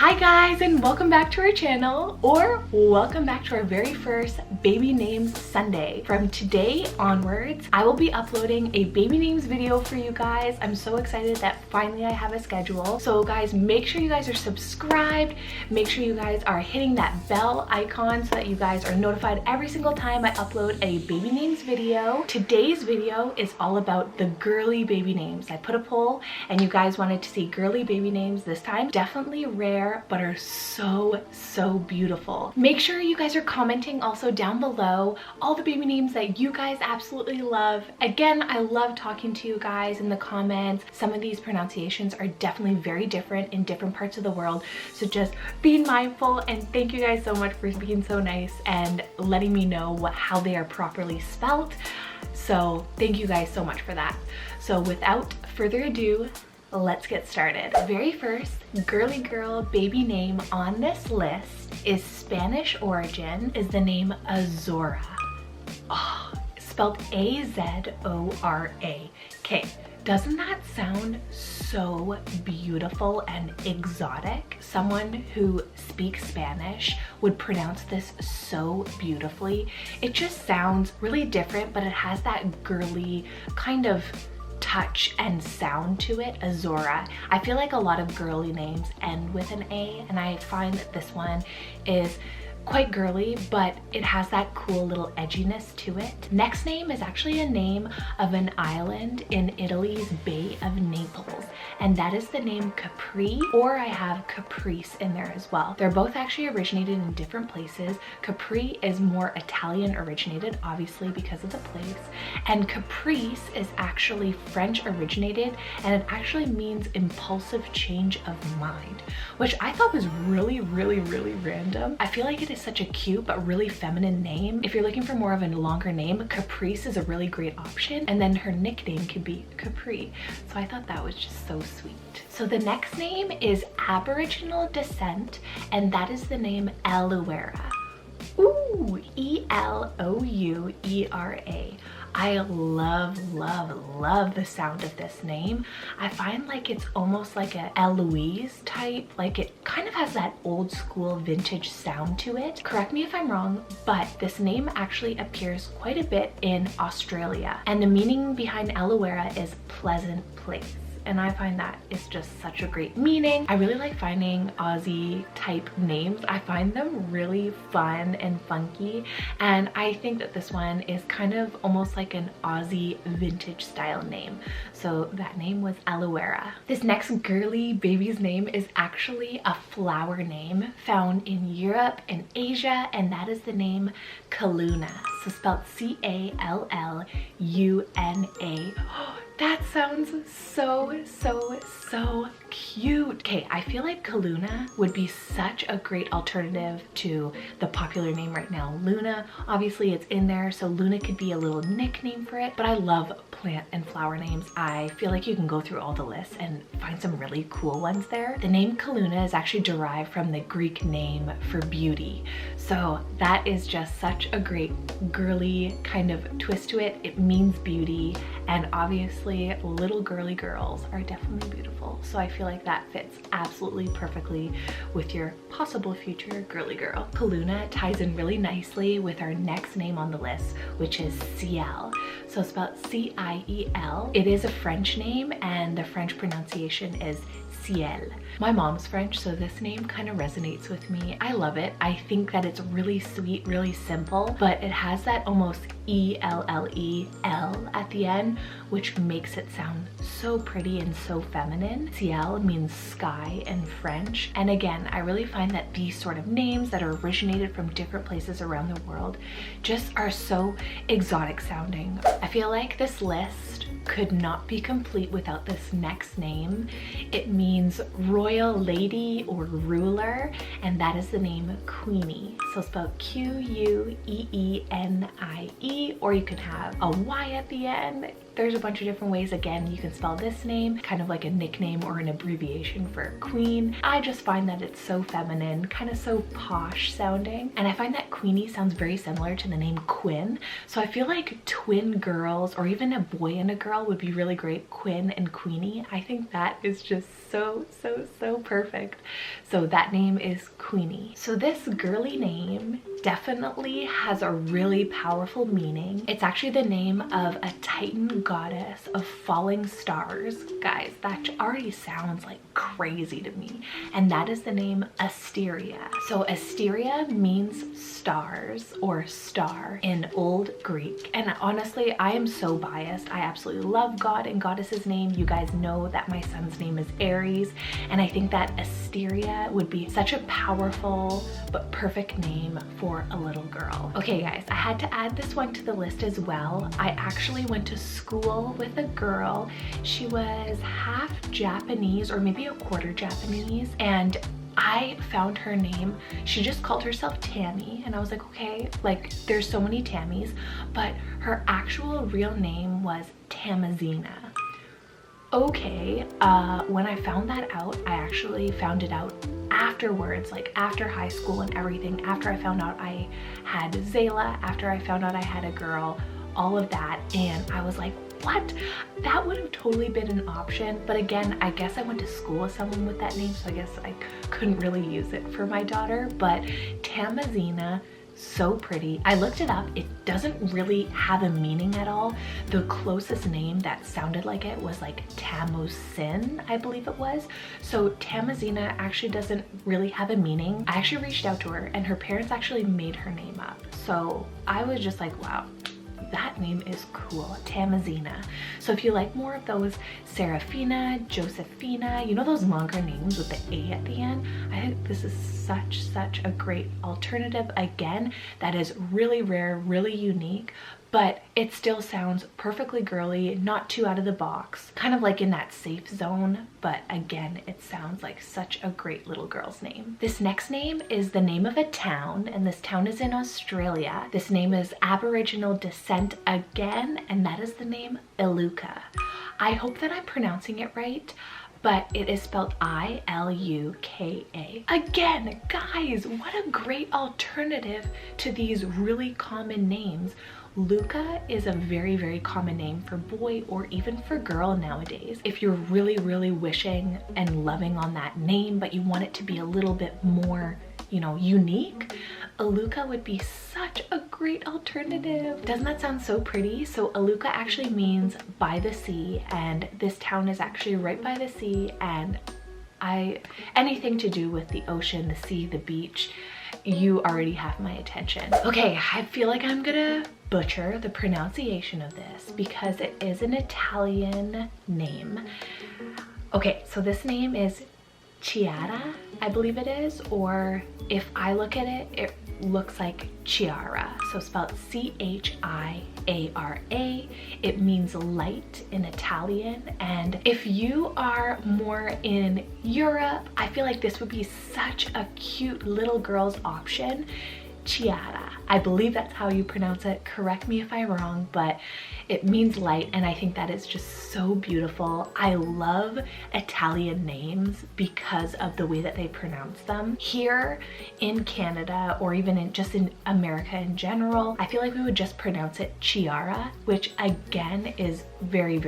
Hi guys, and welcome back to our channel, or welcome back to our very first Baby Names Sunday. From today onwards, I will be uploading a baby names video for you guys. I'm so excited that finally I have a schedule. So guys, make sure you guys are subscribed. Make sure you guys are hitting that bell icon so that you guys are notified every single time I upload a baby names video. Today's video is all about the girly baby names. I put a poll and you guys wanted to see girly baby names this time. Definitely rare, but are so beautiful. Make sure you guys are commenting also down below all the baby names that you guys absolutely love. Again, I love talking to you guys in the comments. Some of these pronunciations are definitely very different in different parts of the world, so just be mindful, and thank you guys so much for being so nice and letting me know how they are properly spelled. So thank you guys so much for that. So without further ado, let's get started. Very first girly girl baby name on this list is Spanish origin, is the name Azora. Oh, spelled A-Z-O-R-A. Okay, doesn't that sound so beautiful and exotic? Someone who speaks Spanish would pronounce this so beautifully. It just sounds really different, but it has that girly kind of touch and sound to it. Azora. I feel like a lot of girly names end with an A, and I find that this one is quite girly, but it has that cool little edginess to it. Next name is actually a name of an island in Italy's Bay of Naples, and that is the name Capri, or I have Caprice in there as well. They're both actually originated in different places. Capri is more Italian originated, obviously because of the place, and Caprice is actually French originated, and it actually means impulsive change of mind, which I thought was really random. I feel like it is such a cute but really feminine name. If you're looking for more of a longer name, Caprice is a really great option, and then her nickname could be Capri. So I thought that was just so sweet. So the next name is Aboriginal descent, and that is the name Elouera. Ooh, E-L-O-U-E-R-A. I love the sound of this name. I find like it's almost like a Eloise type, like it kind of has that old school vintage sound to it. Correct me if I'm wrong, but this name actually appears quite a bit in Australia, and the meaning behind Elouera is pleasant place. And I find that is just such a great meaning. I really like finding Aussie type names. I find them really fun and funky, and I think that this one is kind of almost like an Aussie vintage style name. So that name was Elouera. This next girly baby's name is actually a flower name found in Europe and Asia, and that is the name Kaluna. So spelled C-A-L-L-U-N-A. That sounds so cute. Okay, I feel like Kaluna would be such a great alternative to the popular name right now, Luna. Obviously it's in there, so Luna could be a little nickname for it, but I love plant and flower names. I feel like you can go through all the lists and find some really cool ones there. The name Kaluna is actually derived from the Greek name for beauty. So that is just such a great girly kind of twist to it. It means beauty, and obviously little girly girls are definitely beautiful. So I feel like that fits absolutely perfectly with your possible future girly girl. Kaluna ties in really nicely with our next name on the list, which is Ciel. So spelled C-I-E-L. It is a French name, and the French pronunciation is Ciel. My mom's French, so this name kind of resonates with me. I love it. I think that it's really sweet, really simple, but it has that almost E-L-L-E-L at the end, which makes it sound so pretty and so feminine. Ciel means sky in French. And again, I really find that these sort of names that are originated from different places around the world just are so exotic sounding. I feel like this list could not be complete without this next name. It means royal lady or ruler, and that is the name Queenie. So spelled Q-U-E-E-N-I-E, or you can have a Y at the end. There's a bunch of different ways, again, you can spell this name, kind of like a nickname or an abbreviation for queen. I just find that it's so feminine, kind of so posh sounding. And I find that Queenie sounds very similar to the name Quinn. So I feel like twin girls, or even a boy and a girl, would be really great. Quinn and Queenie. I think that is just so perfect. So that name is Queenie. So this girly name definitely has a really powerful meaning. It's actually the name of a Titan goddess of falling stars. Guys, that already sounds like crazy to me. And that is the name Asteria. So Asteria means stars or star in Old Greek. And honestly, I am so biased. I absolutely love God and goddess's name. You guys know that my son's name is Aries, and I think that Asteria would be such a powerful but perfect name for a little girl. Okay guys, I had to add this one to the list as well. I actually went to school with a girl. She was half Japanese or maybe a quarter Japanese, and I found her name. She just called herself Tammy, and I was like, okay, like there's so many Tammys, but her actual real name was Tamazina. Okay, when I found that out, I actually found it out afterwards, like after high school and everything, after I found out I had Zayla, after I found out I had a girl, all of that, and I was like, what? That would have totally been an option, but again, I guess I went to school with someone with that name, so I guess I couldn't really use it for my daughter. But Tamazina, so pretty. I looked it up. It doesn't really have a meaning at all. The closest name that sounded like it was like Tamusin, I believe it was. So Tamazina actually doesn't really have a meaning. I actually reached out to her, and her parents actually made her name up. So I was just like, wow, that name is cool, Tamazina. So if you like more of those Serafina, Josephina, you know, those longer names with the A at the end, I think this is such a great alternative. Again, that is really rare, really unique, but it still sounds perfectly girly, not too out of the box, kind of like in that safe zone, but again, it sounds like such a great little girl's name. This next name is the name of a town, and this town is in Australia. This name is Aboriginal descent again, and that is the name Iluka. I hope that I'm pronouncing it right, but it is spelled I-L-U-K-A. Again, guys, what a great alternative to these really common names. Luca is a very common name for boy or even for girl nowadays. If you're really wishing and loving on that name, but you want it to be a little bit more, you know, unique, Iluka would be such a great alternative. Doesn't that sound so pretty? So Iluka actually means by the sea, and this town is actually right by the sea, and anything to do with the ocean, the sea, the beach, you already have my attention. Okay, I feel like I'm gonna butcher the pronunciation of this because it is an Italian name. Okay, so this name is Chiara, I believe it is, or if I look at it, it looks like Chiara. So spelled C-H-I-A-R-A. It means light in Italian. And if you are more in Europe, I feel like this would be such a cute little girl's option. Chiara. I believe that's how you pronounce it. Correct me if I'm wrong, but it means light, and I think that is just so beautiful. I love Italian names because of the way that they pronounce them. Here in Canada, or even just in America in general, I feel like we would just pronounce it Chiara, which again is very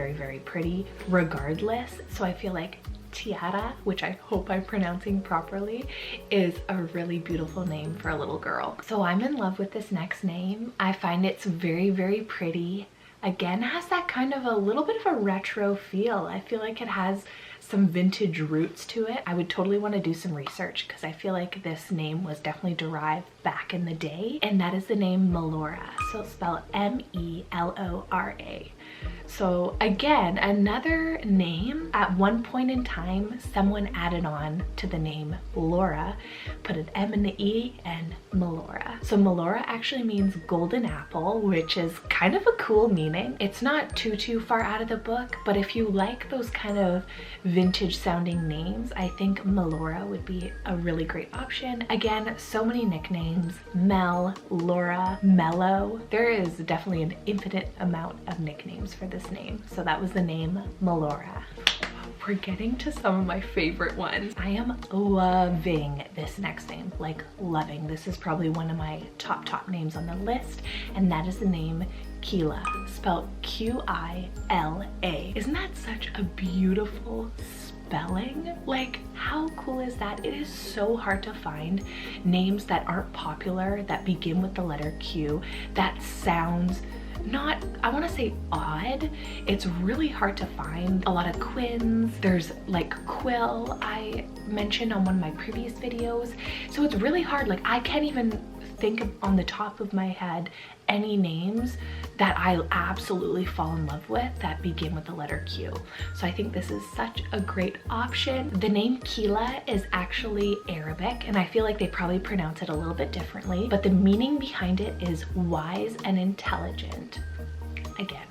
pretty regardless. So I feel like Tiara, which I hope I'm pronouncing properly, is a really beautiful name for a little girl. So I'm in love with this next name. I find it's very pretty. Again, has that kind of a little bit of a retro feel. I feel like it has some vintage roots to it. I would totally want to do some research because I feel like this name was definitely derived back in the day, and that is the name Melora. So it's spelled M-E-L-O-R-A. So again, another name. At one point in time, someone added on to the name Laura, put an M and an E, and Melora. So Melora actually means golden apple, which is kind of a cool meaning. It's not too far out of the book, but if you like those kind of vintage sounding names, I think Melora would be a really great option. Again, so many nicknames: Mel, Laura, Mellow. There is definitely an infinite amount of nicknames for this name. So that was the name Melora. We're getting to some of my favorite ones. I am loving this next name, like loving. This is probably one of my top names on the list, and that is the name Kila, spelled Q-I-L-A. Isn't that such a beautiful, spelling. Like, how cool is that? It is so hard to find names that aren't popular, that begin with the letter Q, that sounds not, I want to say odd. It's really hard to find. A lot of Quins, there's like Quill I mentioned on one of my previous videos. So it's really hard. Like, I can't even think of on the top of my head any names that I absolutely fall in love with that begin with the letter Q. So I think this is such a great option. The name Kila is actually Arabic, and I feel like they probably pronounce it a little bit differently, but the meaning behind it is wise and intelligent. Again,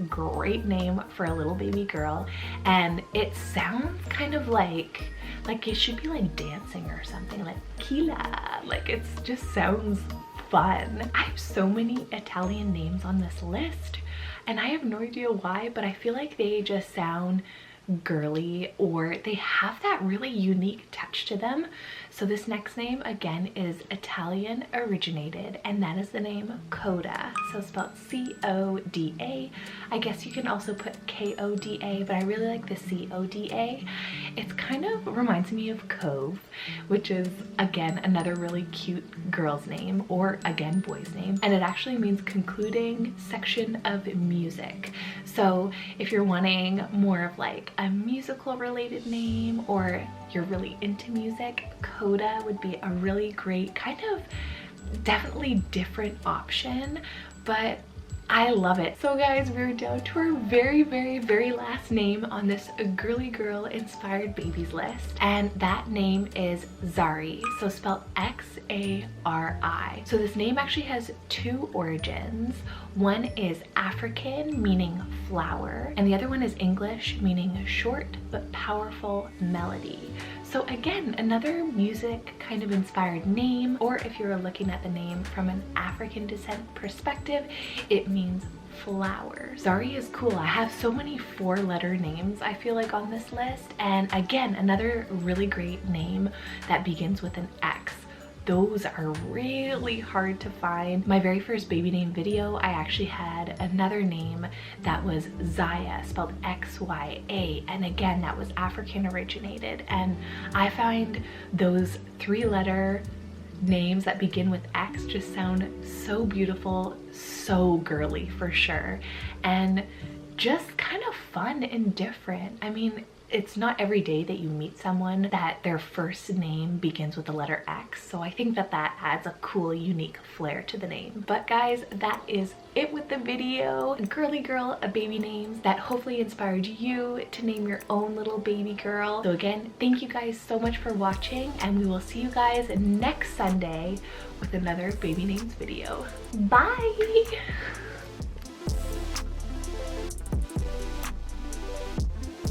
great name for a little baby girl, and it sounds kind of like it should be like dancing or something, like Kila. Like, it just sounds fun. I have so many Italian names on this list, and I have no idea why, but I feel like they just sound girly, or they have that really unique touch to them. So this next name again is Italian originated, and that is the name Coda. So spelled C-O-D-A. I guess you can also put K-O-D-A, but I really like the C-O-D-A. It's kind of reminds me of Cove, which is again another really cute girl's name, or again boy's name, and it actually means concluding section of music. So if you're wanting more of like a musical related name, or you're really into music, Coda would be a really great, kind of definitely different option, but I love it. So guys, we're down to our very last name on this girly girl inspired babies list, and that name is Zari, so spelled X-A-R-I. So this name actually has two origins. One is African, meaning flower, and the other one is English, meaning short but powerful melody. So again, another music kind of inspired name, or if you're looking at the name from an African descent perspective, it means flower. Zari is cool. I have so many 4-letter names I feel like on this list, and again, another really great name that begins with an X. Those are really hard to find. My very first baby name video, I actually had another name that was Zaya, spelled X-Y-A, and again, that was African originated, and I find those 3-letter names that begin with X just sound so beautiful, so girly for sure, and just kind of fun and different. I mean, it's not every day that you meet someone that their first name begins with the letter X, so I think that that adds a cool, unique flair to the name. But guys, that is it with the video. Girly girl baby names that hopefully inspired you to name your own little baby girl. So again, thank you guys so much for watching, and we will see you guys next Sunday with another baby names video. Bye!